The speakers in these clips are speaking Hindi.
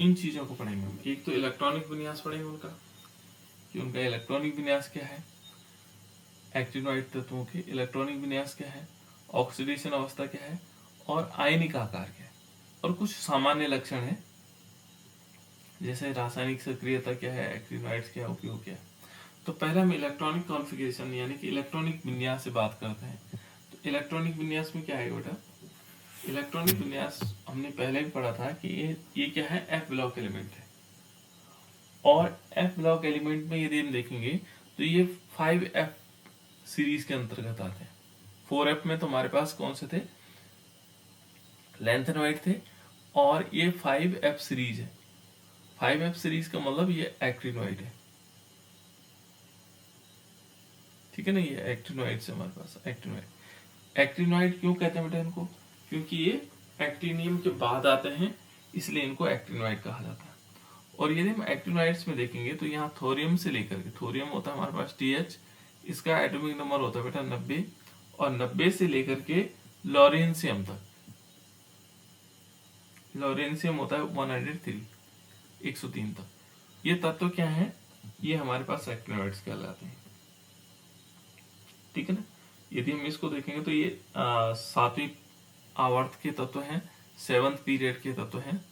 इन चीजों को पढ़ेंगे हम। एक तो इलेक्ट्रॉनिक विन्यास पढ़ेंगे उनका, कि उनका इलेक्ट्रॉनिक विन्यास क्या है, एक्टिनोइड तत्वों के इलेक्ट्रॉनिक विन्यास क्या है, ऑक्सीडेशन अवस्था क्या है, और आयनिक आकार क्या है, और कुछ सामान्य लक्षण है जैसे रासायनिक सक्रियता क्या है, एक्टिनोइड्स क्या उपयोग क्या है। तो पहले हम इलेक्ट्रॉनिक कॉन्फ़िगरेशन यानी कि इलेक्ट्रॉनिक विन्यास से बात करते हैं। तो इलेक्ट्रॉनिक विन्यास में क्या है बेटा, इलेक्ट्रॉनिक विन्यास हमने पहले भी पढ़ा था कि ये क्या है, एफ ब्लॉक एलिमेंट है। और एफ ब्लॉक एलिमेंट में यदि हम देखेंगे तो ये 5F सीरीज के अंतर्गत आते हैं। 4F में तो हमारे पास कौन से थे, लैंथेनॉइड थे, और ये 5F सीरीज है। 5F सीरीज का मतलब ये एक्टिनोइड है, ठीक है ना। ये एक्टिनोइड से हमारे पास एक्टिनोइड, एक्टिनोइड क्यों कहते हैं बेटा इनको, क्योंकि ये एक्टिनियम के बाद आते हैं, इसलिए इनको एक्टिनोइड कहा जाता है। और यदि हम एक्टिनोइड्स में देखेंगे तो यहाँ थोरियम से लेकर के, थोरियम होता है हमारे पास TH, इसका एटॉमिक नंबर होता है बेटा 90, और 90 से लेकर के लॉरेंशियम तक, लॉरेंशियम होता है 103, 103 तक। ये तत्व क्या है, ये हमारे पास एक्टिनोइड्स कहलाते हैं, ठीक है ना। यदि हम इसको देखेंगे तो ये 7वीं आवर्त के तत्व हैं, 7th पीरियड के तत्व हैं।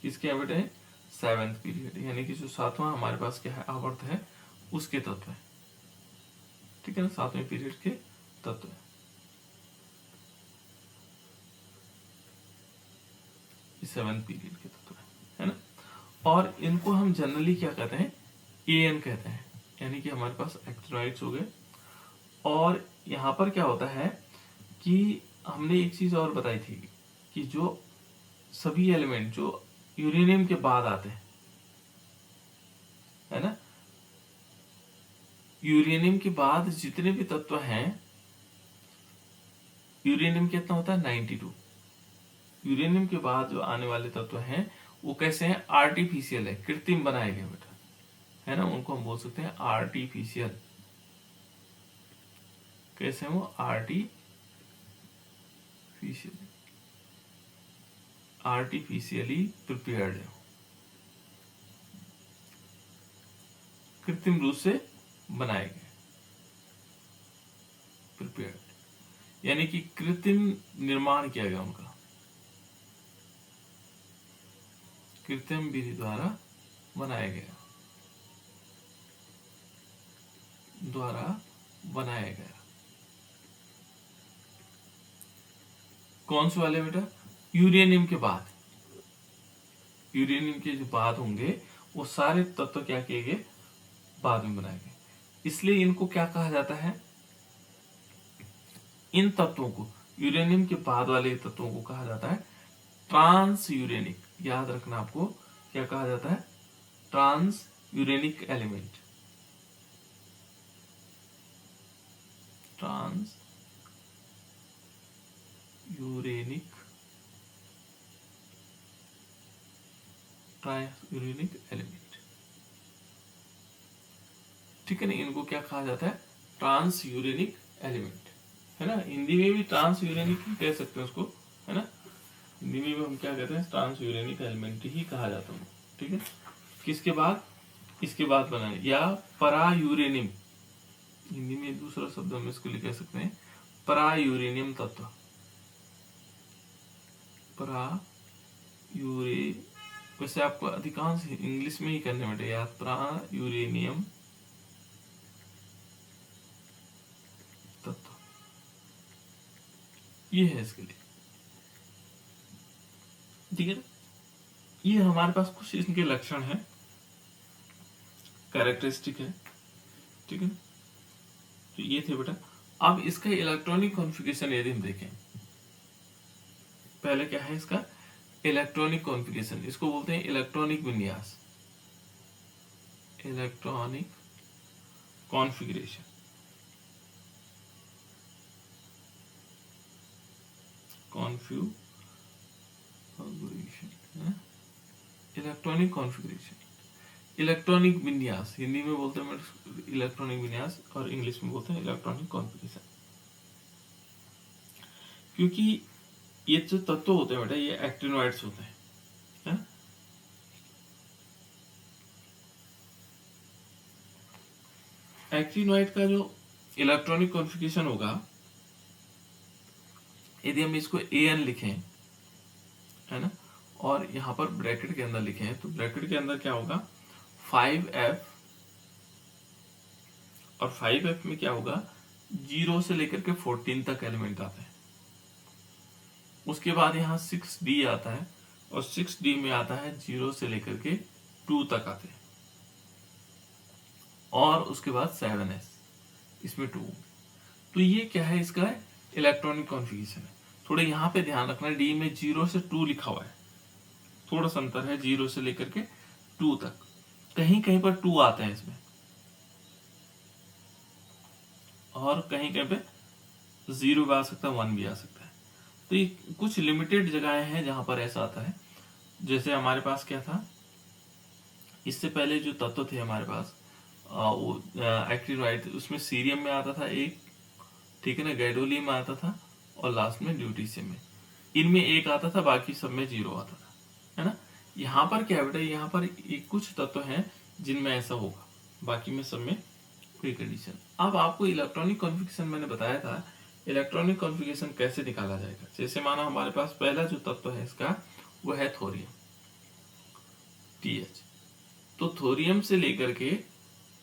किसके हैं बेटे, 7th पीरियड, यानी कि जो 7वां हमारे पास क्या है आवर्त है, उसके तत्व है, ठीक है ना, 7वें पीरियड के तत्व है। 7th पीरियड के तत्व है ना। और इनको हम जनरली क्या कहते हैं, AN कहते हैं, यानी कि हमारे पास एक्टिनोइड्स हो गए। और यहाँ पर क्या होता है कि हमने एक चीज और बताई थी कि जो सभी एलिमेंट जो यूरेनियम के बाद आते हैं, है ना, यूरेनियम के बाद जितने भी तत्व हैं, यूरेनियम कितना होता है 92, यूरेनियम के बाद जो आने वाले तत्व हैं वो कैसे हैं, आर्टिफिशियल है, कृत्रिम बनाए गए बेटा, है ना, उनको हम बोल सकते हैं आर्टिफिशियल। कैसे वो आर्टिफिशियली प्रिपेयर्ड है, कृत्रिम रूप से बनाए गए, प्रिपेयर्ड यानी कि कृत्रिम निर्माण किया गया उनका, कृत्रिम विधि द्वारा बनाया गया, कौन से वाले बेटा, यूरेनियम के बाद, यूरेनियम के जो बाद होंगे वो सारे तत्व क्या किए गए, बाद में बनाए गए। इसलिए इनको क्या कहा जाता है, इन तत्वों को, यूरेनियम के बाद वाले तत्वों को कहा जाता है ट्रांस यूरेनिक। याद रखना आपको, क्या कहा जाता है, transuranic element, transuranic element, ठीक है ना। इनको क्या कहा जाता है, ट्रांस यूरेनिक एलिमेंट, है ना। हिंदी में भी ट्रांस यूरेनिक कह सकते हैं उसको, है ना, हिंदी में भी हम क्या कहते हैं, ट्रांस यूरेनिक एलिमेंट ही कहा जाता है, ठीक है। किसके बाद, इसके बाद बना है, या परा यूरेनियम, हिंदी में दूसरा शब्द हम इसको कह सकते हैं परा यूरेनियम तत्व, परा यूरे, वैसे आपको अधिकांश इंग्लिश में ही करने बैठे याद, परा यूरेनियम तत्व, ये है इसके लिए, ठीक है। ये हमारे पास कुछ इनके लक्षण है, कैरेक्टरिस्टिक है, ठीक है। तो ये थे बेटा। अब इसका इलेक्ट्रॉनिक कॉन्फ़िगरेशन यदि हम देखें, पहले क्या है इसका इलेक्ट्रॉनिक कॉन्फ़िगरेशन, इसको बोलते हैं इलेक्ट्रॉनिक विन्यास, electronic configuration, electronic configuration, electronic विन्यास, हिंदी में बोलते हैं इलेक्ट्रॉनिक विन्यास और इंग्लिश में बोलते हैं इलेक्ट्रॉनिक कॉन्फ़िगरेशन। क्योंकि ये जो तत्व होते हैं बेटा ये एक्टिनोइड्स होते हैं, है ना। एक्टिनोइड का जो इलेक्ट्रॉनिक कॉन्फ़िगरेशन होगा, यदि हम इसको AN लिखें, है ना, और यहाँ पर ब्रैकेट के अंदर लिखें, तो ब्रैकेट के अंदर क्या होगा 5F, और 5F में क्या होगा 0 से लेकर के 14 तक एलिमेंट आते हैं। उसके बाद यहाँ 6D आता है, और 6D में आता है 0 से लेकर के 2 तक आते हैं, और उसके बाद 7S, इसमें 2। तो ये क्या है, इसका इलेक्ट्रॉनिक कॉन्फ़िगरेशन है। थोड़ा यहाँ पे ध्यान रखना, डी में 0 से 2 लिखा हुआ है, थोड़ा सा अंतर है 0 से लेकर के 2 तक, कहीं कहीं पर 2 आते हैं इसमें, और कहीं कहीं पे 0 भी आ सकता है, 1 भी आ सकता है। तो ये कुछ लिमिटेड जगहें हैं जहां पर ऐसा आता है। जैसे हमारे पास क्या था, इससे पहले जो तत्व थे हमारे पास वो एक्टिनोइड, उसमें सीरियम में आता था एक, ठीक है ना, गैडोलियम में आता था, और लास्ट में ड्यूटीशियम में। इनमें एक आता था, बाकी सब में 0 आता था, है ना। यहाँ पर क्या है बेटा, यहाँ पर कुछ तत्व हैं जिनमें ऐसा होगा, बाकी में सब में कोई कंडीशन। अब आपको इलेक्ट्रॉनिक कॉन्फ़िगरेशन मैंने बताया था, इलेक्ट्रॉनिक कॉन्फ़िगरेशन कैसे निकाला जाएगा। जैसे माना हमारे पास पहला जो तत्व है इसका वो है थोरियम, TH। तो थोरियम से लेकर के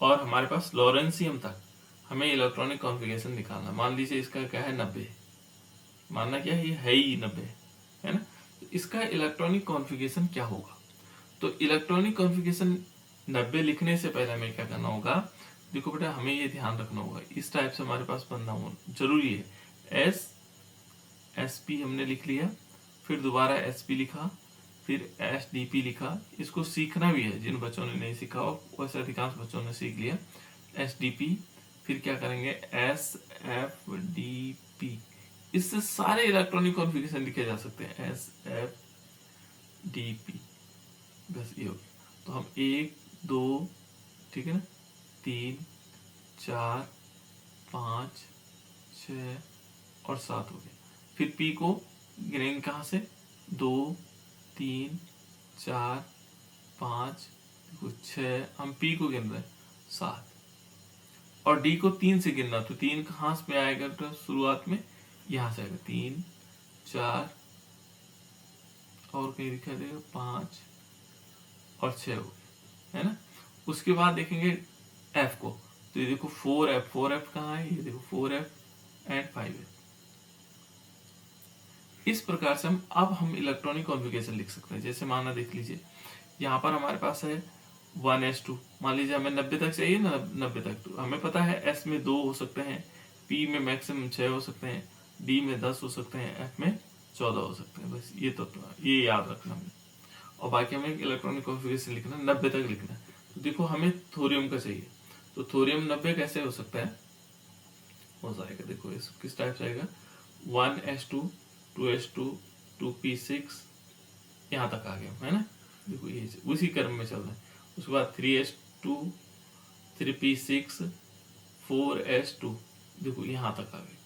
और हमारे पास लॉरेंसियम तक हमें इलेक्ट्रॉनिक कॉन्फ़िगरेशन निकालना। मान लीजिए इसका क्या है 90, मानना क्या है, ये है ही 90, है ना। तो इसका इलेक्ट्रॉनिक कॉन्फ़िगरेशन क्या होगा, तो इलेक्ट्रॉनिक कॉन्फ़िगरेशन 90 लिखने से पहले हमें क्या करना होगा, देखो बेटा हमें ये ध्यान रखना होगा, इस टाइप से हमारे पास बनना होना जरूरी है। SP हमने लिख लिया, फिर दोबारा SP लिखा, फिर SDP लिखा। इसको सीखना भी है, जिन बच्चों ने नहीं सीखा हो वैसे अधिकांश बच्चों ने सीख लिया। SDP, फिर क्या करेंगे SFDP। इससे सारे इलेक्ट्रॉनिक कॉन्फ़िगरेशन लिखे जा सकते हैं, SFDP, बस ये हो गया। तो हम 1 2, ठीक है ना, 3 4 5 6 और 7 हो गए। फिर P को गिनेंगे कहाँ से, 2 3 4 5 6, हम P को गिन रहे हैं 7, और D को 3 से गिनना, तो 3 कहाँ पे आएगा तो शुरुआत में यहाँ से आएगा 3 4, और कहीं दिखा देगा 5 और 6 हो गए, है ना। उसके बाद देखेंगे F को, तो ये देखो 4F कहाँ है, ये देखो 4F एंड 5F। इस प्रकार से हम इलेक्ट्रॉनिक कॉन्फ़िगरेशन लिख सकते हैं। जैसे माना देख लीजिए, यहाँ पर हमारे पास है 1s2, मान लीजिए हमें 90 तक चाहिए ना, 90 तक, तो हमें पता है S में 2 हो सकते हैं, P में मैक्सिमम 6 हो सकते हैं, D में 10 हो सकते हैं, F में 14 हो सकते हैं। बस ये तो ये याद रखना हमें, और बाकी हमें इलेक्ट्रॉनिक कॉन्फ़िगरेशन लिखना 90 तक लिखना है। तो देखो हमें थोरियम का चाहिए, तो थोरियम 90 कैसे हो सकता है, हो जाएगा, देखो इस किस टाइप से आएगा, 1s2 2s2 2p6, यहाँ तक आ गया, है ना। देखो ये उसी क्रम में चल रहा है। उसके बाद 3s2 3p6 4s2, देखो यहाँ तक आ गए,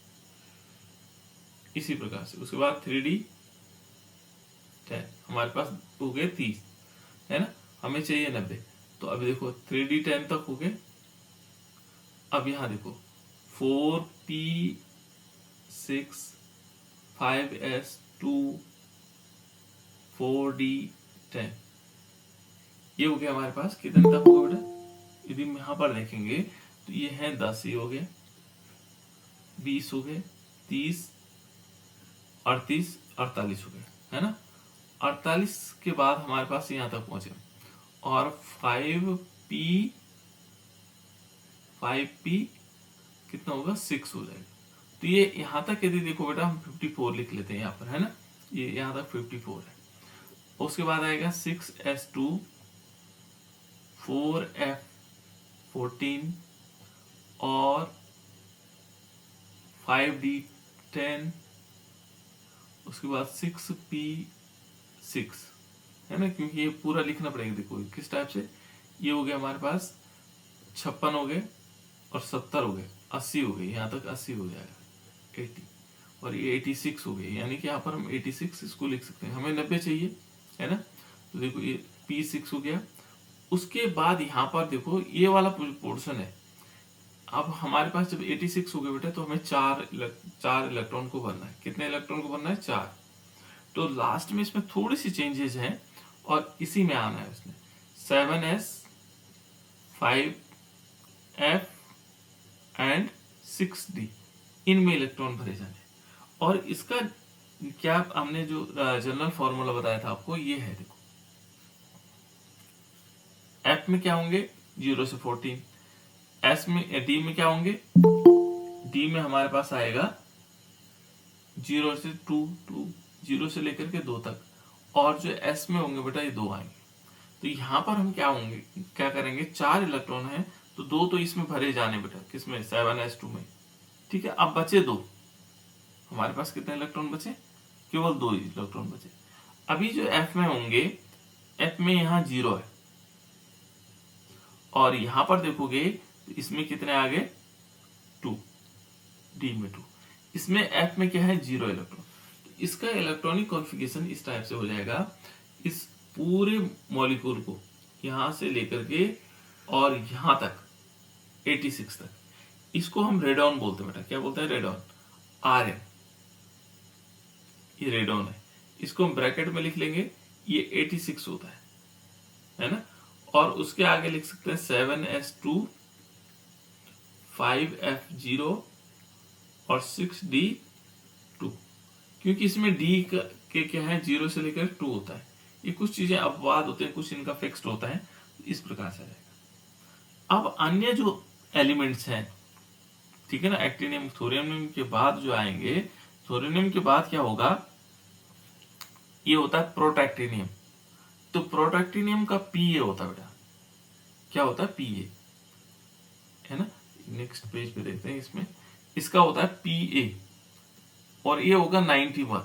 इसी प्रकार से। उसके बाद 3d10, हमारे पास हो गए 30, है ना, हमें चाहिए 90, तो अभी देखो 3d10 तक हो गए। अब यहाँ देखो 4p6 5s2 4d10, ये हो गया हमारे पास। कितने तक होगा बेटा, यदि हम यहाँ पर देखेंगे तो ये है 10, ये हो गए 20 हो गए, 30 38 48 हो गए, है ना। 48 के बाद हमारे पास यहाँ तक पहुंचे, और 5p कितना होगा 6 हो जाएगा। तो ये यहाँ तक यदि देखो बेटा हम 54 लिख लेते हैं यहाँ पर, है ना, ये यहाँ तक 54 है। उसके बाद आएगा 6s2 4f14 और 5d10, उसके बाद 6p6, है ना, क्योंकि ये पूरा लिखना पड़ेगा। देखो किस टाइप से, ये हो गया हमारे पास 56 हो गए, और 70 हो गए, 80 हो गए, यहाँ तक 80 हो जाएगा 80। और ये 86 हो गए, यानी कि यहाँ पर हम 86 इसको लिख सकते हैं, हमें 90 चाहिए, है ना। तो देखो ये P6 हो गया। उसके बाद यहाँ पर देखो ये वाला पोर्शन है। अब हमारे पास जब 86 हो गए बेटा, तो हमें चार इलेक्ट्रॉन को भरना है। कितने इलेक्ट्रॉन को भरना है? 4। तो लास्ट में इसमें थोड़ी सी चेंजेस हैं और इसी में आना है उसने 7s 5f एंड 6d, इनमें इलेक्ट्रॉन भरे जाने। और इसका क्या हमने जो जनरल फॉर्मूला बताया था आपको, ये है देखो। f में क्या होंगे? 0 से 14। s में d में क्या होंगे? d में हमारे पास आएगा 0 से 2, 0 से लेकर के 2 तक। और जो s में होंगे बेटा, ये 2 आएंगे। तो यहाँ पर हम क्या करेंगे? 4 इलेक्ट्रॉन है, तो 2 तो इसमें भरे जाने बेटा, किसमें? 7s2 में। ठीक है, अब बचे 2। हमारे पास कितने इलेक्ट्रॉन बचे? केवल 2 इलेक्ट्रॉन बचे। अभी जो f में होंगे, f में यहाँ 0 है, और यहां पर देखोगे तो इसमें कितने आ गए? 2, d में 2। इसमें f में क्या है? 0 इलेक्ट्रॉन। तो इसका इलेक्ट्रॉनिक कॉन्फ़िगरेशन इस टाइप से हो जाएगा। इस पूरे मॉलिक्यूल को यहां से लेकर के और यहां तक 86 तक, इसको हम रेडॉन बोलते हैं बेटा। क्या बोलते हैं? Radon, Rn। ये रेडॉन है, इसको हम ब्रैकेट में लिख लेंगे, ये 86 होता है ना। और उसके आगे लिख सकते हैं 7s2 5f0 और 6d2, क्योंकि इसमें d के क्या है? 0 से लेकर 2 होता है। ये कुछ चीजें अपवाद होते हैं, कुछ इनका फिक्स्ड होता है। इस प्रकार से रहेगा। अब अन्य जो एलिमेंट्स हैं, ठीक है ना, एक्टिनियम थोरियम के बाद जो आएंगे, थोरियम के बाद क्या होगा? ये होता है प्रोटैक्टिनियम। तो प्रोटैक्टिनियम का Pa होता है बेटा। क्या होता है? Pa, है ना। नेक्स्ट पेज पे देखते हैं, इसमें इसका होता है Pa, और ये होगा 91।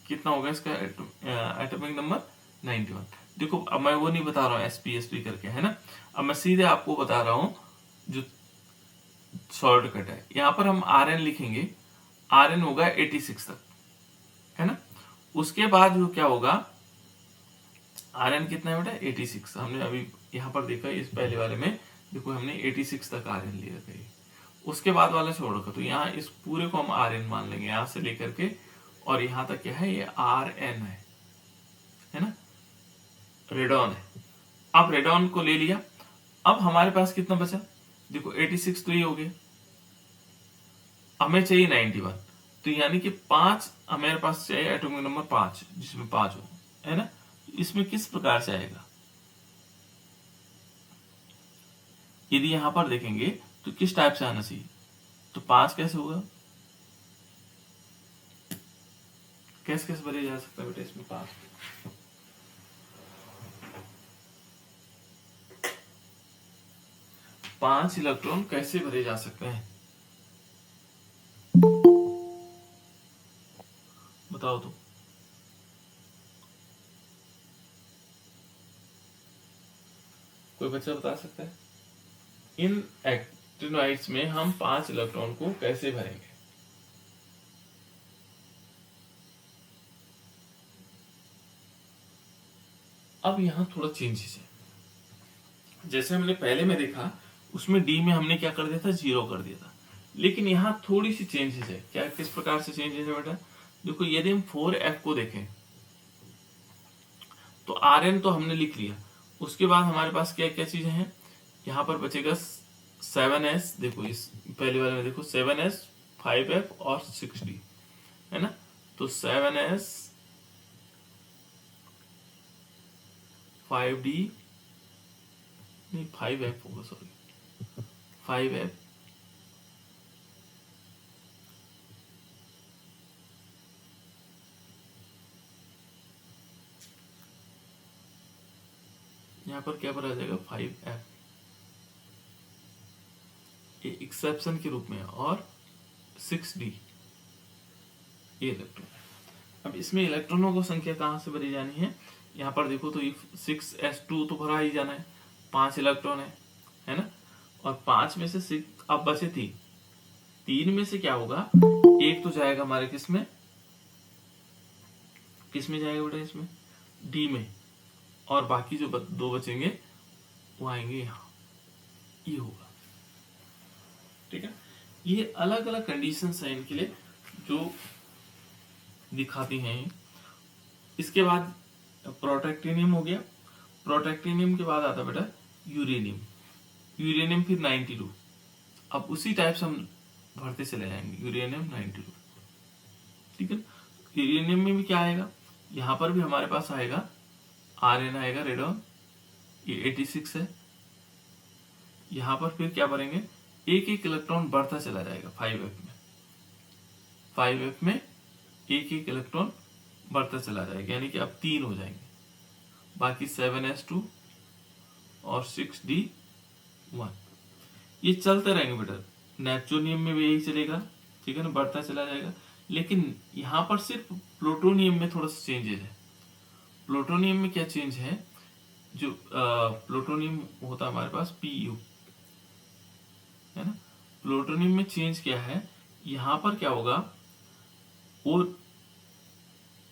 कितना होगा इसका एटॉमिक नंबर? 91। देखो अब मैं वो नहीं बता रहा हूँ sp करके, है ना। अब मैं सीधे आपको बता रहा हूँ जो शॉर्टकट है। यहाँ पर हम Rn लिखेंगे, Rn होगा 86 तक, है ना। उसके बाद जो क्या होगा? Rn कितना है बेटा? 86। हमने अभी यहाँ पर देखा, इस पहले वाले में देखो हमने 86 तक Rn ले रखा है। उसके बाद वाला छोड़ रखा, तो यहाँ इस पूरे को हम Rn मान लेंगे, यहाँ से लेकर के और यहाँ तक क्या है? ये Rn है ना, रेडॉन है। अब रेडॉन को ले लिया। अब हमारे पास कितना बचा? देखो 86 तो ये हो गया, हमें चाहिए 91। तो यानी कि 5 हमारे पास चाहिए, एटॉमिक नंबर 5, जिसमें 5 हो, है ना। इसमें किस प्रकार से आएगा? यदि यहां पर देखेंगे तो किस टाइप से आना चाहिए? तो 5 कैसे होगा? कैसे कैसे भरे जा सकता है बेटा इसमें 5 इलेक्ट्रॉन कैसे भरे जा सकते हैं? बताओ तो। कोई बच्चा बता सकता है? इन एक्टिनोइड्स में हम 5 इलेक्ट्रॉन को कैसे भरेंगे? अब यहां थोड़ा चेंजेस है। जैसे हमने पहले में देखा, उसमें डी में हमने क्या कर दिया था? 0 कर दिया था। लेकिन यहां थोड़ी सी चेंजेस है। क्या, किस प्रकार से चेंजेस है बेटा? देखो यदि हम 4f को देखें, तो Rn तो हमने लिख लिया। उसके बाद हमारे पास क्या क्या चीजें हैं? यहाँ पर बचेगा 7s। देखो इस पहले वाले में देखो 7s 5f और 6d, है ना। तो 7s 5d नहीं 5f होगा, सॉरी 5f यहाँ पर क्या पर आ जाएगा? 5f, ये एक्सेप्शन के रूप में, और 6d ये इलेक्ट्रॉन। अब इसमें इलेक्ट्रॉनों को संख्या कहां से भरी जानी है? यहाँ पर देखो तो 6s2 तो भरा ही जाना है, 5 इलेक्ट्रॉन है ना। और 5 में से 6 अब बचे 3, तीन में से क्या होगा, एक तो जाएगा हमारे किसमें जाएगा बेटा, इसमें डी में, और बाकी जो दो बचेंगे वो आएंगे यहाँ, ये होगा। ठीक है, ये अलग अलग कंडीशंस हैं इनके लिए जो दिखाती हैं। इसके बाद प्रोटैक्टिनियम हो गया, प्रोटैक्टिनियम के बाद आता बेटा यूरेनियम, यूरेनियम फिर 92। अब उसी टाइप से हम भरते चले जाएंगे, यूरेनियम 92। ठीक है, यूरेनियम में भी क्या आएगा, यहां पर भी हमारे पास आएगा Rn आएगा, रेडॉन, ये 86 है। यहां पर फिर क्या भरेंगे, एक एक इलेक्ट्रॉन बढ़ता चला जाएगा 5f में, 5f में एक एक इलेक्ट्रॉन बढ़ता चला जाएगा, यानी कि अब 3 हो जाएंगे, बाकी 7s2 और 6d1। ये चलते रहेंगे बेटा। नेपच्यूनियम में भी यही चलेगा, ठीक है ना, बढ़ता चला जाएगा। लेकिन यहां पर सिर्फ प्लूटोनियम में थोड़ा सा चेंजेस है। प्लूटोनियम में क्या चेंज है, जो प्लूटोनियम होता है हमारे पास Pu, है ना, प्लूटोनियम में चेंज क्या है, यहां पर क्या होगा, वो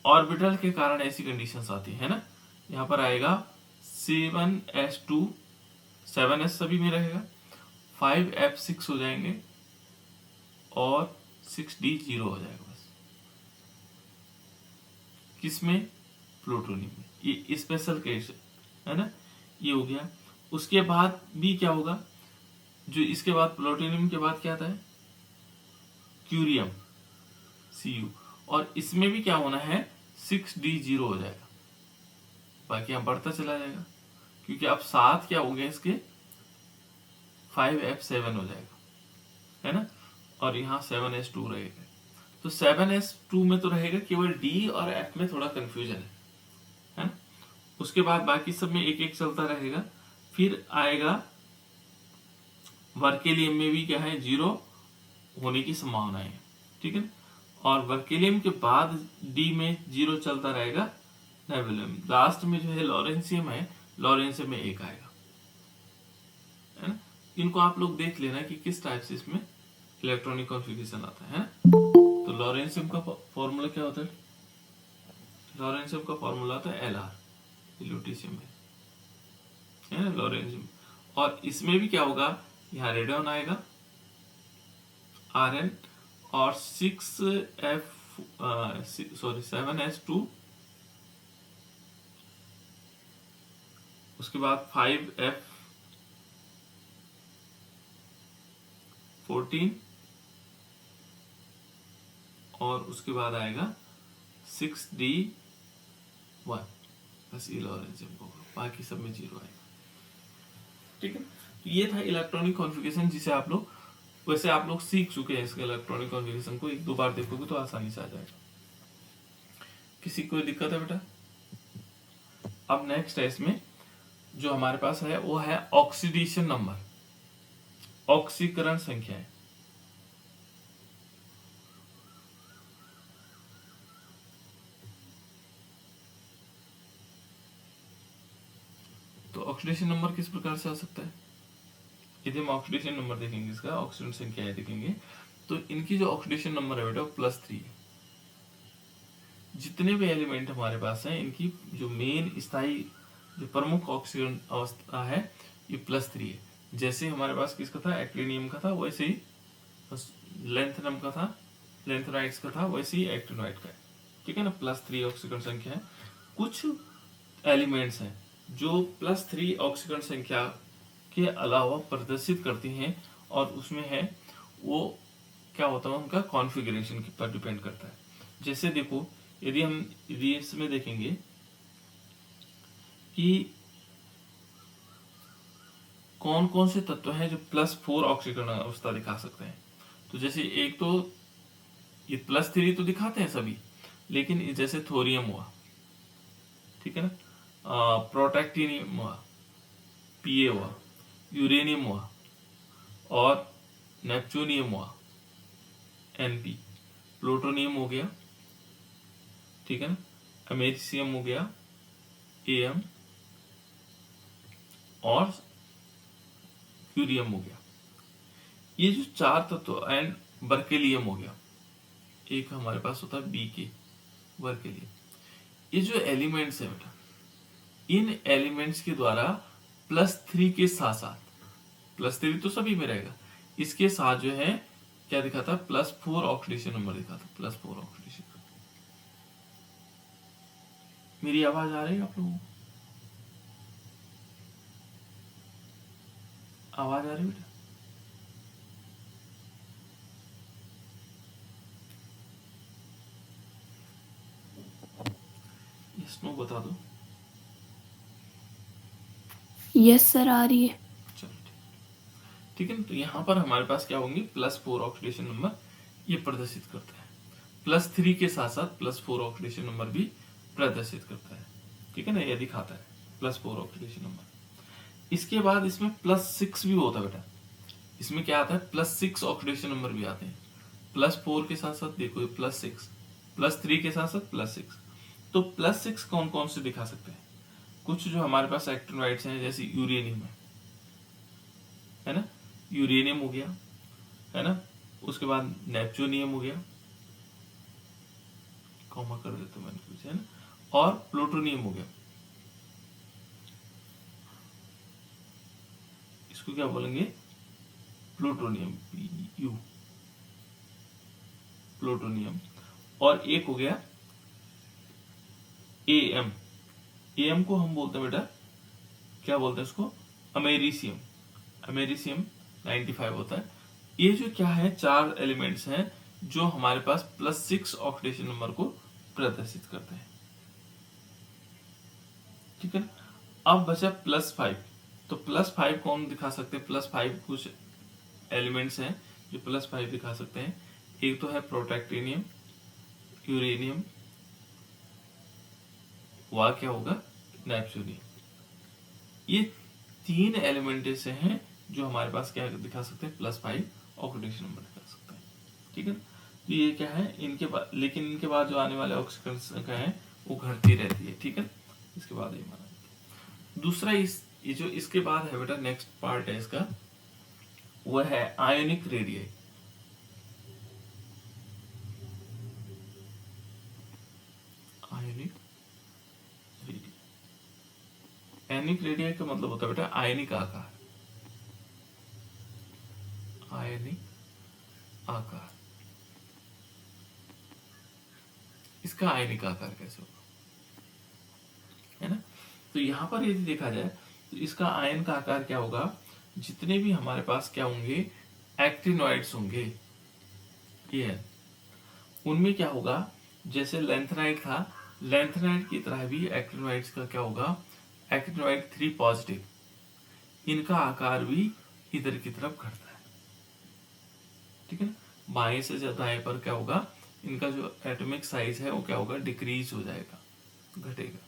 ऑर्बिटल के कारण ऐसी कंडीशंस आती है ना, यहां पर आएगा 7s2, 7s सभी में रहेगा, 5f6 हो जाएंगे और 6d0 हो जाएगा बस। किसमें, प्लूटोनियम में, ये स्पेशल केस है ना, ये हो गया। उसके बाद भी क्या होगा, जो इसके बाद प्लूटोनियम के बाद क्या आता है, क्यूरियम, Cu, और इसमें भी क्या होना है, 6d0 हो जाएगा, बाकी यहाँ बढ़ता चला जाएगा, क्योंकि अब 7 क्या हो गया इसके, 5f7 हो जाएगा, है ना, और यहाँ 7s2 रहेगा। तो 7s2 में तो रहेगा केवल D और F में थोड़ा कंफ्यूजन है ना। उसके बाद बाकी सब में एक एक चलता रहेगा। फिर आएगा वर्केलियम में भी क्या है, 0 होने की संभावना है, ठीक है, और वर्केलियम के बाद D में 0 चलता रहेगा। नेबुलियम लास्ट में जो है लॉरेंसियम है, लॉरेंसियम में 1 आएगा, है ना। इनको आप लोग देख लेना कि किस टाइप से इसमें इलेक्ट्रॉनिक कॉन्फ़िगरेशन आता है। तो लॉरेंसियम का फॉर्मूला क्या होता है, लॉरेंसियम का फॉर्मूला आता है Lr, ल्यूटीशियम में, है ना, लॉरेंसियम। और इसमें भी क्या होगा, यहाँ रेडियन आएगा Rn और 7s2, उसके बाद 5f14 और उसके बाद आएगा 6d1, बस ये लॉरेंसियम को, बाकी सब में 0 आएगा। ठीक है, ये था इलेक्ट्रॉनिक कॉन्फ़िगरेशन, जिसे आप लोग वैसे आप लोग सीख चुके हैं। इसके इलेक्ट्रॉनिक कॉन्फ़िगरेशन को एक दो बार देखोगे तो आसानी से आ जाएगा। किसी कोई दिक्कत है बेटा? अब नेक्स्ट है, इसमें जो हमारे पास है वो है ऑक्सीडेशन नंबर, ऑक्सीकरण संख्या है। तो ऑक्सीडेशन नंबर किस प्रकार से आ सकता है, यदि हम ऑक्सीडेशन नंबर देखेंगे, इसका ऑक्सीजन संख्या है देखेंगे, तो इनकी जो ऑक्सीडेशन नंबर है बेटा +3 है। जितने भी एलिमेंट हमारे पास हैं, इनकी जो मेन स्थायी जो प्रमुख ऑक्सीजन अवस्था है ये +3 है। जैसे हमारे पास किसका था, एक्टिनियम का था, वैसे ही लेंथनम का था, लेंथेनाइट्स का था, वैसे ही एक्टिनोइड का है। ठीक है ना, +3 ऑक्सीकरण संख्या है। कुछ एलिमेंट्स हैं जो +3 ऑक्सीकरण संख्या के अलावा प्रदर्शित करती हैं, और उसमें है वो क्या होता है, उनका कॉन्फ़िगरेशन पर डिपेंड करता है। जैसे देखो, यदि इसमें देखेंगे कि कौन कौन से तत्व हैं जो +4 ऑक्सीकरण अवस्था दिखा सकते हैं, तो जैसे एक तो ये +3 तो दिखाते हैं सभी, लेकिन जैसे थोरियम हुआ, ठीक है ना, प्रोटैक्टिनियम हुआ, Pa हुआ, यूरेनियम हुआ, और नेपच्यूनियम हुआ, Np, प्लूटोनियम हो गया, ठीक है ना, अमेरिशियम हो गया, Am, और क्यूरियम हो गया। ये जो 4 तत्व, एंड बर्केलियम हो गया, एक हमारे पास होता है बी के बर्केलियम। ये जो एलिमेंट्स है बेटा, इन एलिमेंट्स के द्वारा +3 के साथ साथ, +3 तो सभी में रहेगा, इसके साथ जो है क्या दिखाता, +4 ऑक्सीडेशन नंबर दिखाता, +4 ऑक्सीडेशन। मेरी आवाज आ रही है आप लोगों को? आवाज आ रही है बेटा? यस नो बता दो। यस सर आ रही है। चलो ठीक है ना। तो यहाँ पर हमारे पास क्या होंगे, +4 ऑक्सीडेशन नंबर ये प्रदर्शित करता है, +3 के साथ साथ +4 ऑक्सीडेशन नंबर भी प्रदर्शित करता है, ठीक है ना, ये दिखाता है +4 ऑक्सीडेशन नंबर। इसके बाद इसमें +6 भी होता है बेटा, इसमें क्या आता है, +6 ऑक्सीडेशन नंबर भी आते हैं, +4 के साथ साथ देखो +6, +3 के साथ साथ +6। तो +6 कौन कौन से दिखा सकते हैं, कुछ जो हमारे पास एक्टिनोइड्स हैं जैसे यूरेनियम है ना, यूरेनियम हो गया है ना, उसके बाद नेपच्यूनियम हो गया, कॉमा कर देता हूं मैंने कुछ, है ना, और प्लूटोनियम हो गया, इसको क्या बोलेंगे, प्लूटोनियम, यू प्लूटोनियम। और एक हो गया एएम, एएम को हम बोलते हैं बेटा, क्या बोलते हैं इसको, अमेरिसियम, अमेरिसियम 95 होता है। ये जो क्या है, 4 एलिमेंट्स हैं जो हमारे पास +6 ऑक्सीडेशन नंबर को प्रदर्शित करते हैं, ठीक है ना। अब बचा +5, तो +5 कौन दिखा सकते हैं, +5 कुछ एलिमेंट्स हैं जो +5 दिखा सकते हैं, एक तो है प्रोटैक्टिनियम, यूरेनियम, वह क्या होगा, नेपच्यूनियम। ये 3 एलिमेंट ऐसे हैं जो हमारे पास क्या दिखा सकते हैं, +5 ऑक्सीडेशन नंबर दिखा सकते हैं, ठीक है ना। तो ये क्या है, इनके बाद, लेकिन इनके बाद जो आने वाले ऑक्सीजन संख्या है वो घटती रहती है, ठीक है। इसके बाद ये माना दूसरा, ये जो इसके बाद है बेटा, नेक्स्ट पार्ट है इसका, वो है ionic radii. Ionic radii, ionic radii का मतलब होता है बेटा आयनिक आकार, आयनिक आकार। इसका आयनिक आकार कैसे होगा, है ना। तो यहां पर यदि देखा जाए तो इसका आयन का आकार क्या होगा, जितने भी हमारे पास क्या होंगे, एक्टिनोइड्स होंगे, ये उनमें क्या होगा, जैसे लेंथेनाइड था, लेंथेनाइड की तरह भी एक्टिनोइड्स का क्या होगा, एक्टिनोइड 3 पॉजिटिव, इनका आकार भी इधर की तरफ घटता है, ठीक है ना। बाएं से दाएं पर क्या होगा, इनका जो एटॉमिक साइज है वो क्या होगा, डिक्रीज हो जाएगा, घटेगा,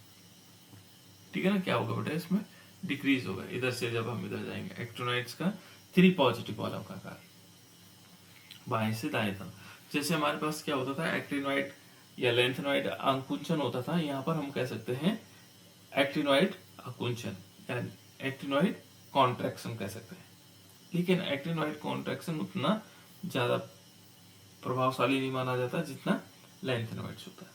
ठीक है ना। क्या होगा बेटा, इसमें डिक्रीज होगा, इधर से जब हम इधर जाएंगे, एक्टिनोइड्स का 3 पॉजिटिव वाला का आकार बाएं से दाएं तक। जैसे हमारे पास क्या होता था, एक्टिनोइड या लेंथेनोइड आकुंचन होता था, यहाँ पर हम कह सकते हैं एक्टिनोइड आकुंचन या एक्टिनोइड कॉन्ट्रैक्शन कह सकते हैं, लेकिन एक्टिनोइड कॉन्ट्रैक्शन उतना ज्यादा प्रभावशाली नहीं माना जाता जितना लेंथेनोइड्स होता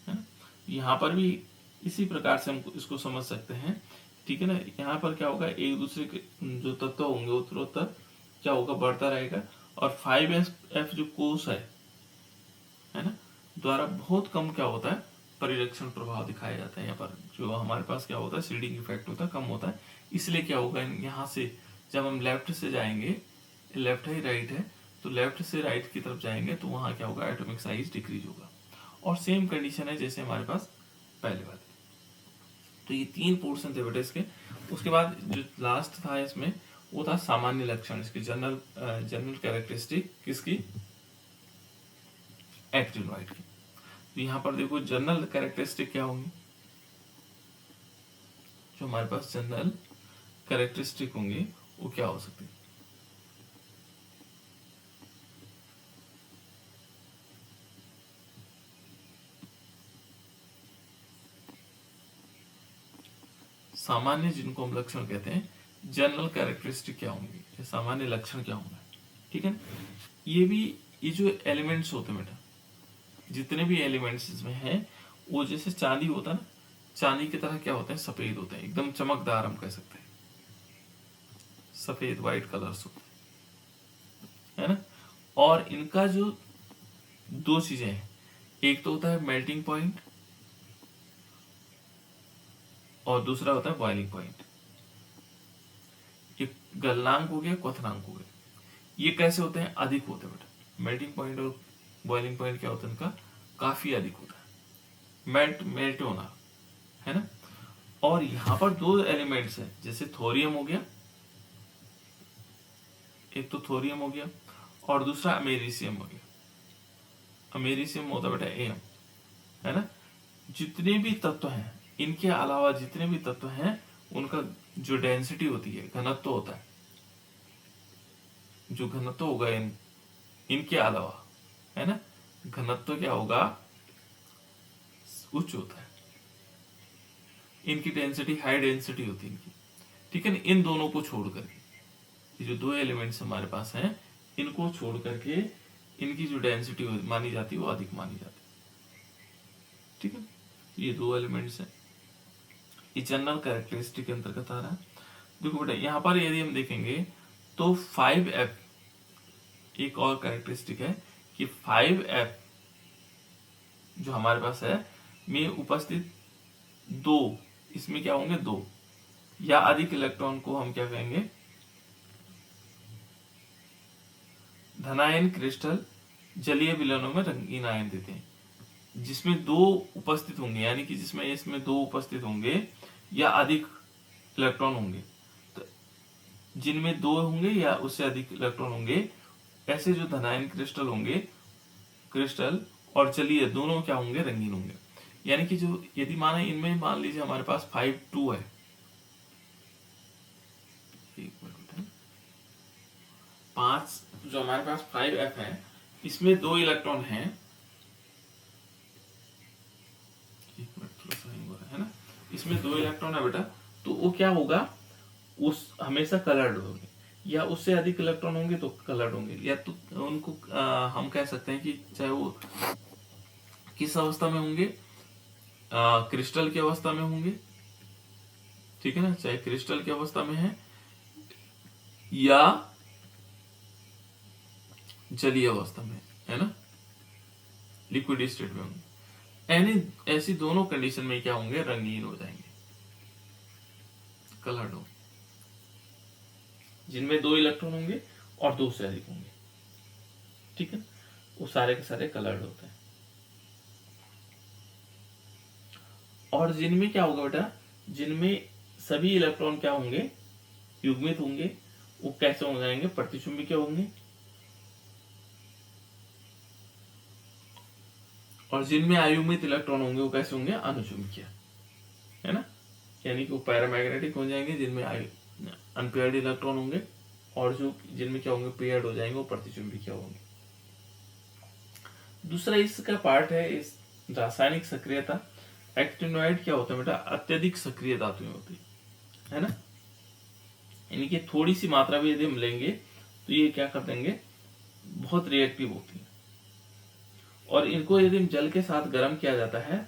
है ना। यहाँ पर भी इसी प्रकार से हम इसको समझ सकते हैं, ठीक है ना। यहाँ पर क्या होगा, एक दूसरे के जो तत्व होंगे उत्तरोत्तर क्या होगा, बढ़ता रहेगा, और 5f जो कोष है ना, द्वारा बहुत कम क्या होता है, परिरक्षण प्रभाव दिखाया जाता है। यहाँ पर जो हमारे पास क्या होता है, सीडिंग इफेक्ट होता है, कम होता है, इसलिए क्या होगा, यहाँ से जब हम लेफ्ट से जाएंगे, लेफ्ट है राइट है, तो लेफ्ट से राइट की तरफ जाएंगे तो वहां क्या होगा, एटॉमिक साइज डिक्रीज होगा, और सेम कंडीशन है जैसे हमारे पास पहले वाले। तो ये 3 पोर्शन थे बेटा इसके। उसके बाद जो लास्ट था इसमें, वो था सामान्य लक्षण, इसके जनरल कैरेक्टरिस्टिक, किसकी, एक्टिनोइड की। तो यहाँ पर देखो जनरल कैरेक्टरिस्टिक क्या होंगी, जो हमारे पास जनरल कैरेक्टरिस्टिक होंगे वो क्या हो सकती है, सामान्य जिनको हम लक्षण कहते हैं, जनरल कैरेक्टरिस्टिक क्या होंगे, सामान्य लक्षण क्या होंगे, ठीक है। ये जो एलिमेंट्स होते हैं बेटा, जितने भी एलिमेंट्स इसमें हैं, वो जैसे चांदी होता है ना, चांदी की तरह क्या होते हैं, सफेद होते हैं, एकदम चमकदार हम कह सकते हैं, सफेद व्हाइट कलर्स होते हैं, है ना। और इनका जो दो चीजें हैं, एक तो होता है मेल्टिंग पॉइंट और दूसरा होता है बॉइलिंग पॉइंट। एक गलनांक हो गया, क्वथनांक हो गया। ये कैसे होते हैं, अधिक होते हैं बेटा। मेल्टिंग पॉइंट और बॉइलिंग पॉइंट क्या होता है, इनका काफी अधिक होता है, मेल्ट होना, है ना। और यहां पर दो एलिमेंट्स हैं, जैसे थोरियम हो गया, एक तो थोरियम हो गया और दूसरा अमेरिसियम हो गया। अमेरिसियम होता है बेटा एम, है ना। जितने भी तत्व हैं, इनके अलावा जितने भी तत्व हैं, उनका जो डेंसिटी होती है, घनत्व होता है, जो घनत्व होगा इनके अलावा, है ना, घनत्व क्या होगा, उच्च होता है। इनकी डेंसिटी हाई डेंसिटी होती है इनकी, ठीक है ना। इन दोनों को छोड़ करके, ये जो दो एलिमेंट्स हमारे पास हैं, इनको छोड़ करके इनकी जो डेंसिटी मानी जाती है वो अधिक मानी जाती है, ठीक है। ये दो एलिमेंट्स हैं, ये जनरल कैरेक्टरिस्टिक के अंतर्गत आ रहा है। देखो बेटा, यहाँ पर यदि हम देखेंगे तो 5F, एक और कैरेक्टरिस्टिक है कि 5F जो हमारे पास है में उपस्थित दो, इसमें क्या होंगे, दो या अधिक इलेक्ट्रॉन को हम क्या कहेंगे, धनायन क्रिस्टल जलीय विलयनों में रंगीन आयन देते हैं, जिसमें दो उपस्थित होंगे, यानी कि जिसमें इसमें दो उपस्थित होंगे या अधिक इलेक्ट्रॉन होंगे, तो जिनमें दो होंगे या उससे अधिक इलेक्ट्रॉन होंगे, ऐसे जो धनायन क्रिस्टल होंगे, क्रिस्टल और जलीय दोनों क्या होंगे, रंगीन होंगे। यानी कि जो यदि माने इनमें मान लीजिए हमारे पास 5 2 है, एक मिनट है, 5 जो हमारे पास 5F है, इसमें दो इलेक्ट्रॉन हैं, एक मिनट थोड़ा सा हैंग हो रहा है ना, इसमें दो इलेक्ट्रॉन है बेटा, तो वो क्या होगा, उस हमेशा कलर्ड होंगे, या उससे अधिक इलेक्ट्रॉन होंगे तो कलर्ड होंगे, या तो उनको हम कह सकते हैं कि चाहे वो किस अवस्था में होंगे, क्रिस्टल की अवस्था में होंगे, ठीक है ना, चाहे क्रिस्टल की अवस्था में है या जलीय अवस्था में, है ना, लिक्विड स्टेट में होंगे। ऐसी दोनों कंडीशन में क्या होंगे, रंगीन हो जाएंगे, कलर्ड होंगे, जिनमें दो इलेक्ट्रॉन होंगे और दो से अधिक होंगे, ठीक है, वो सारे के सारे कलर्ड होते हैं। और जिनमें क्या होगा बेटा, जिनमें सभी इलेक्ट्रॉन क्या होंगे, युग्मित होंगे, वो कैसे हो जाएंगे, प्रतिचुंबकीय होंगे। और जिनमें अयुग्मित इलेक्ट्रॉन होंगे वो कैसे होंगे, अनुचुंबकीय, है ना, यानी कि वो पैरामैग्नेटिक हो जाएंगे जिनमें अनपेयर्ड इलेक्ट्रॉन होंगे, और जो जिनमें क्या होंगे, पेयर्ड हो जाएंगे, वो प्रतिचुंबकीय होंगे। दूसरा इसका पार्ट है इस रासायनिक सक्रियता। एक्टिनोइड क्या होता है बेटा, अत्यधिक सक्रिय धातुएं होती है ना, यानी कि थोड़ी सी मात्रा भी यदि हम लेंगे तो ये क्या कर देंगे, बहुत रिएक्टिव होती है। और इनको यदि जल के साथ गर्म किया जाता है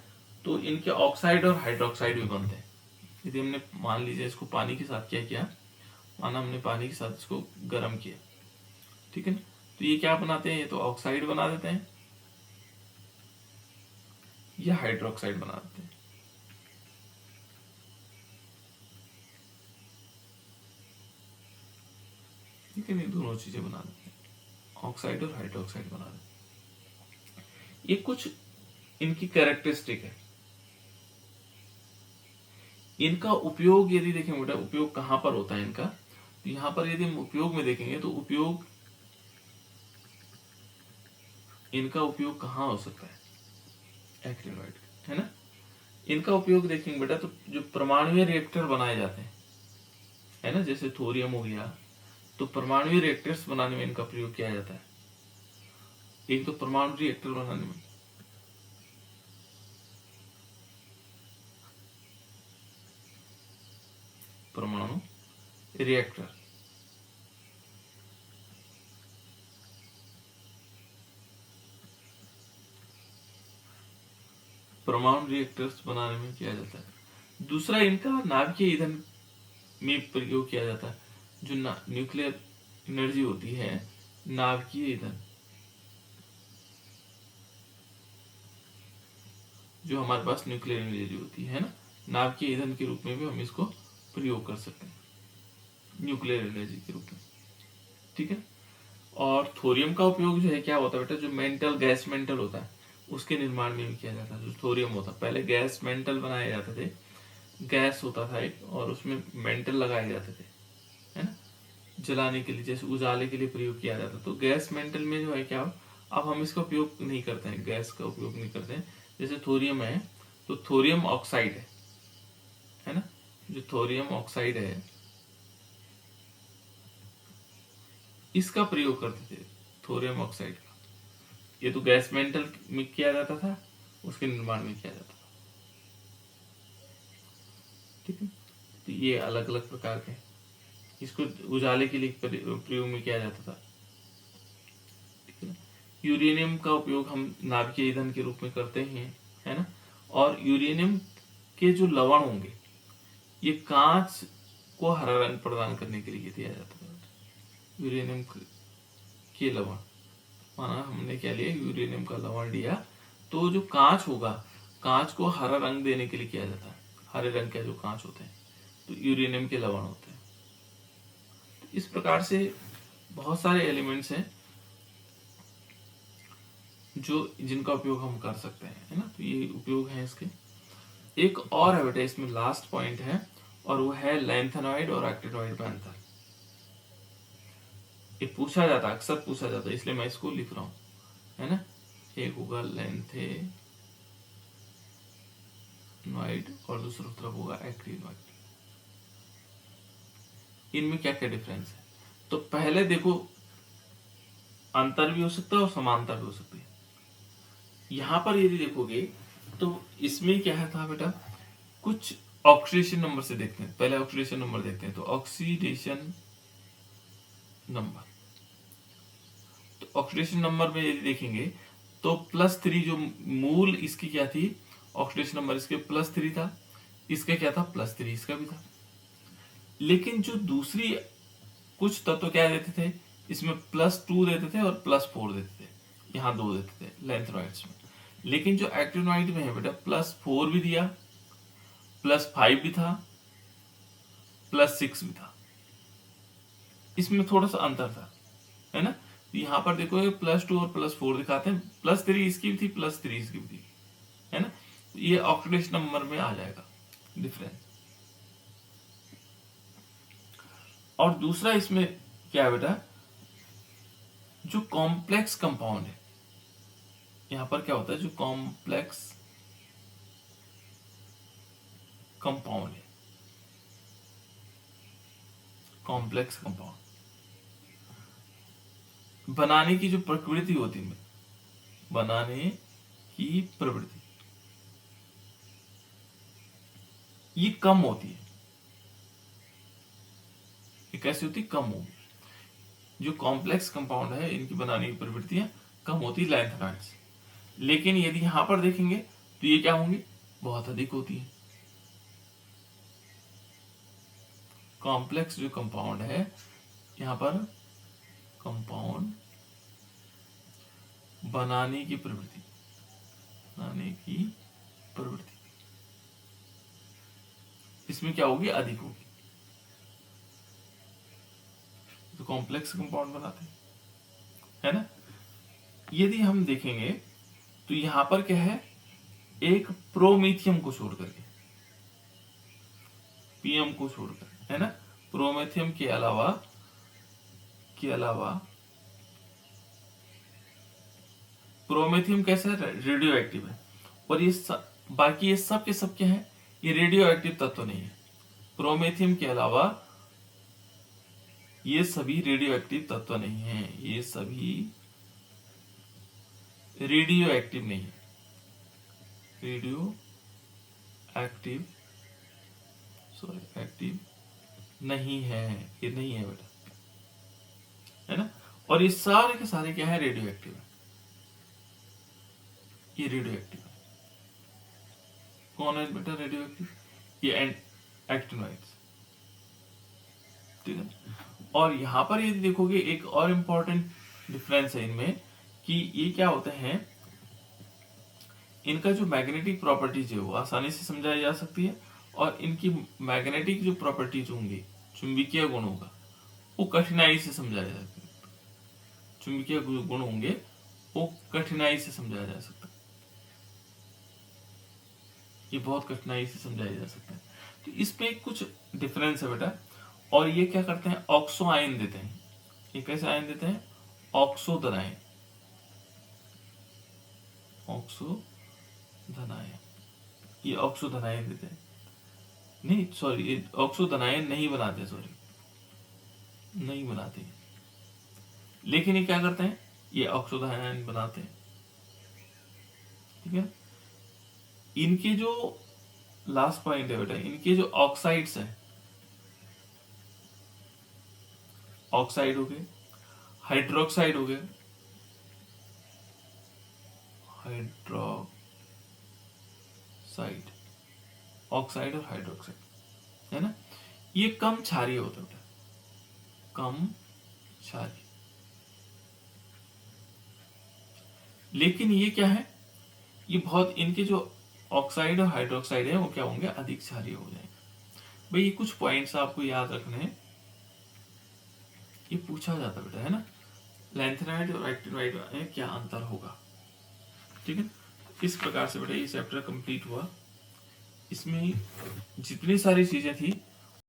तो इनके ऑक्साइड और हाइड्रोक्साइड भी बनते हैं। यदि हमने मान लीजिए इसको पानी के साथ क्या किया, माना हमने पानी के साथ इसको गर्म किया, ठीक है ना, तो ये क्या बनाते हैं, ये तो ऑक्साइड बना देते हैं या हाइड्रोक्साइड बना देते हैं, ठीक है, ये दोनों चीजें बना देते हैं, ऑक्साइड और हाइड्रोक्साइड बना देते हैं। ये कुछ इनकी कैरेक्टरिस्टिक है। इनका उपयोग यदि देखें बेटा, उपयोग कहां पर होता है इनका, तो यहां पर यदि हम उपयोग में देखेंगे तो उपयोग, इनका उपयोग कहां हो सकता है, एक्टिनोइड, है ना। इनका उपयोग देखेंगे बेटा तो जो परमाणुीय रिएक्टर बनाए जाते हैं, है ना, जैसे थोरियम हो गया, तो परमाणुीय रिएक्टर्स बनाने में इनका प्रयोग किया जाता है। एक तो परमाणु रिएक्टर बनाने में, परमाणु रिएक्टर, परमाणु रिएक्टर्स बनाने में किया जाता है। दूसरा इनका नाभिकीय ईंधन में प्रयोग किया जाता है। जो न्यूक्लियर एनर्जी होती है, नाभिकीय ईंधन, जो हमारे पास न्यूक्लियर एनर्जी होती है ना, नाभिकीय ईंधन के रूप में भी हम इसको प्रयोग कर सकते हैं, न्यूक्लियर एनर्जी के रूप में। ठीक है। और थोरियम का उपयोग जो है क्या होता है बेटा, जो मेंटल गैस मेंटल होता है उसके निर्माण में भी किया जाता है। जो थोरियम होता है, पहले गैस मेंटल बनाए जाते थे, गैस होता था एक, और उसमें मेंटल लगाए जाते थे, है ना, जलाने के लिए, जैसे उजाले के लिए प्रयोग किया जाता। तो गैस मेंटल में जो है क्या, अब हम इसका उपयोग नहीं करते हैं, गैस का उपयोग नहीं करते हैं। जैसे थोरियम है तो थोरियम ऑक्साइड है ना, जो थोरियम ऑक्साइड है इसका प्रयोग करते थे, थोरियम ऑक्साइड का। ये तो गैस मेंटल में किया जाता था, उसके निर्माण में किया जाता था। ठीक है। तो ये अलग अलग प्रकार के, इसको उजाले के लिए प्रयोग में किया जाता था। ठीक है। यूरेनियम का उपयोग हम नाभिकीय ईंधन के रूप में करते हैं, है ना। और यूरेनियम के जो लवण होंगे, ये कांच को हरा रंग प्रदान करने के लिए दिया जाता था। यूरेनियम के लवण, माना हमने क्या लिया, यूरेनियम का लवण लिया, तो जो कांच होगा, कांच को हरा रंग देने के लिए किया जाता है। हरे रंग के जो कांच होते हैं तो यूरेनियम के लवण होते हैं। तो इस प्रकार से बहुत सारे एलिमेंट्स हैं जो जिनका उपयोग हम कर सकते हैं, है ना। तो ये उपयोग है इसके। एक और है बेटा इसमें लास्ट पॉइंट है, और वो है लैंथेनॉइड और एक्टिनॉइड में अंतर। ये पूछा जाता है, अक्सर पूछा जाता है, इसलिए मैं इसको लिख रहा हूं, है ना। एक होगा लैंथेनॉइड और दूसरा तरफ होगा एक्टिनॉइड। इनमें क्या क्या डिफरेंस है, तो पहले देखो, अंतर भी हो सकता है और समानता भी हो सकती है। यहां पर यदि देखोगे तो इसमें क्या है था बेटा, कुछ ऑक्सीडेशन नंबर से देखते हैं। पहले ऑक्सीडेशन नंबर देखते हैं, तो ऑक्सीडेशन नंबर, तो ऑक्सीडेशन नंबर में यदि देखेंगे तो +3, जो मूल इसकी क्या थी, ऑक्सीडेशन नंबर इसके +3 था, इसका क्या था +3, इसका भी था। लेकिन जो दूसरी कुछ तत्व क्या देते थे, इसमें +2 देते थे और +4 देते थे, यहाँ 2 देते थे लैंथेनॉइड्स में। लेकिन जो एक्टिनॉइड में है बेटा, +4 भी दिया, +5 भी था, +6 भी था। इसमें थोड़ा सा अंतर था, है ना। यहाँ पर देखो +2 और +4 दिखाते हैं, +3 इसकी भी थी, +3 इसकी भी थी, है ना। ये ऑक्सीडेशन नंबर में आ जाएगा डिफरेंस। और दूसरा इसमें क्या है बेटा, जो कॉम्प्लेक्स कंपाउंड है, यहां पर क्या होता है, जो कॉम्प्लेक्स कंपाउंड है, कॉम्प्लेक्स कंपाउंड बनाने की जो प्रवृत्ति होती है, बनाने की प्रवृत्ति ये कम होती है। ये कैसी होती, कम होगी। जो कॉम्प्लेक्स कंपाउंड है, इनकी बनाने की प्रवृत्तियां कम होती है लैंथेनॉइड से। लेकिन यदि यहां पर देखेंगे तो ये क्या होंगी, बहुत अधिक होती है। कॉम्प्लेक्स जो कंपाउंड है, यहां पर कंपाउंड बनाने की प्रवृत्ति, बनाने की प्रवृत्ति इसमें क्या होगी, अधिक होगी। तो कॉम्प्लेक्स कंपाउंड बनाते हैं, है ना। यदि हम देखेंगे तो यहां पर क्या है, एक प्रोमीथियम को छोड़ करके, पीएम को छोड़कर, है ना, प्रोमेथियम के अलावा प्रोमेथियम कैसा है, रेडियो एक्टिव है। और ये बाकी ये सब के सब क्या है, ये रेडियो एक्टिव तत्व नहीं है। प्रोमेथियम के अलावा ये सभी रेडियो एक्टिव तत्व नहीं है, ये सभी रेडियो एक्टिव नहीं है, रेडियो एक्टिव एक्टिव नहीं है, ये नहीं है बेटा, है ना। और ये सारे के सारे क्या है, रेडियो एक्टिव है, ये रेडियो एक्टिव है। कौन है बेटा रेडियो एक्टिव? ये एक्टिनोइड्स, ठीक है। और यहाँ पर यदि देखोगे एक और इम्पोर्टेंट डिफरेंस है इनमें कि ये क्या होते हैं, इनका जो मैग्नेटिक प्रॉपर्टीज है वो आसानी से समझाई जा सकती है, और इनकी मैग्नेटिक जो प्रॉपर्टीज होंगी चुंबकीय गुण होगा वो कठिनाई से समझाया जा सकता है। चुंबकीय गुण होंगे वो कठिनाई से समझाया जा सकता है, ये बहुत कठिनाई से समझाया जा सकता है। तो इसमें कुछ डिफरेंस है बेटा। और ये क्या करते हैं, ऑक्सो आयन देते हैं। ये कैसे आयन देते हैं? ऑक्सो धनायन, ऑक्सो धनायन, ये ऑक्सो धनायन देते हैं। नहीं सॉरी, ये ऑक्सो धनायन नहीं बनाते, सॉरी नहीं बनाते, लेकिन ये क्या करते हैं, ये ऑक्सो धनायन बनाते हैं, ठीक है। इनके जो लास्ट पॉइंट है बेटा, इनके जो ऑक्साइड्स हैं, ऑक्साइड हो गए, हाइड्रोक्साइड हो गए, हाइड्रोक्साइड, ऑक्साइड और हाइड्रोक्साइड, है ना, ये कम क्षारीय होते हैं, कम क्षारीय। लेकिन ये क्या है, ये बहुत, इनके जो ऑक्साइड और हाइड्रोक्साइड है वो क्या होंगे, अधिक क्षारीय हो जाएंगे। भाई ये कुछ पॉइंट्स आपको याद रखने हैं, ये पूछा जाता बेटा, है ना, लैंथेनाइड और एक्टिनोइड में क्या अंतर होगा, ठीक है। इस प्रकार से बेटा ये चैप्टर कंप्लीट हुआ। इसमें जितनी सारी चीजें थी